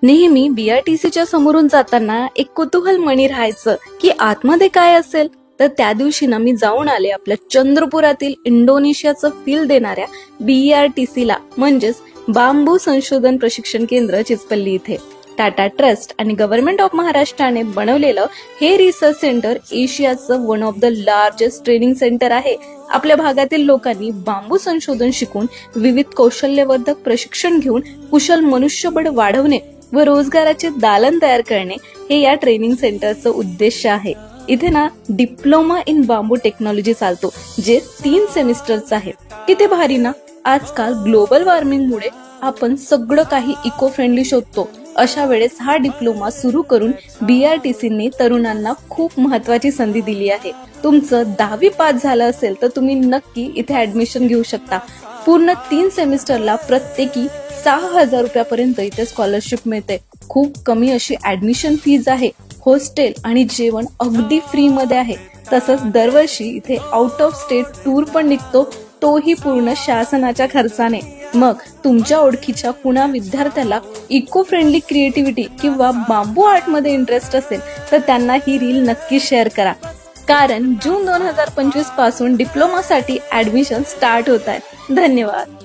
नेहमी बीआरटीसीच्या समोरून जाताना एक कुतूहल मनी राहायचं की आतमध्ये काय असेल. तर त्या दिवशी ना मी जाऊन आले आपल्या चंद्रपुरातील इंडोनेशियाचं फील देणाऱ्या बीआरटीसीला, म्हणजेच बांबू संशोधन प्रशिक्षण केंद्र चिचपल्ली इथे. टाटा ट्रस्ट आणि गव्हर्नमेंट ऑफ महाराष्ट्राने बनवलेलं हे रिसर्च सेंटर एशियाचं one of the largest training centre आहे. आपल्या भागातील लोकांनी बांबू संशोधन शिकून विविध कौशल्यवर्धक प्रशिक्षण घेऊन कुशल मनुष्यबळ वाढवणे व रोजगाराचे दालन तयार करणे हे या ट्रेनिंग सेंटरचं उद्देश आहे. इथे ना डिप्लोमा इन बांबू टेक्नॉलॉजी चालतो, जे 3 सेमिस्टरचं आहे. किती भारी ना. आजकाल ग्लोबल वॉर्मिंगमुळे आपण सगळं काही इको फ्रेंडली शोधतो. अशा वेळेस हा डिप्लोमा सुरू करून बीआरटीसीने तरुणांना खूप महत्वाची संधी दिली आहे. तुमचं 10वी पास झालं असेल तर तुम्ही नक्की इथे ऍडमिशन घेऊ शकता. पूर्ण 3 सेमिस्टरला प्रत्येकी 6,000 रुपयापर्यंत इथे स्कॉलरशिप मिळते. खूप कमी अशी ऍडमिशन फीज आहे. हॉस्टेल आणि जेवण अगदी फ्री मध्ये आहे. तसंच दरवर्षी इथे आउट ऑफ स्टेट टूर पण निघतो, तोही पूर्ण शासनाच्या खर्चाने. मग तुमच्या ओळखीच्या कुणा विद्यार्थ्याला इको फ्रेंडली क्रिएटिव्हिटी किंवा बांबू आर्ट मध्ये इंटरेस्ट असेल तर त्यांना ही रील नक्की शेअर करा, कारण जून 2025 पासून डिप्लोमासाठी ऍडमिशन स्टार्ट होत आहे. धन्यवाद.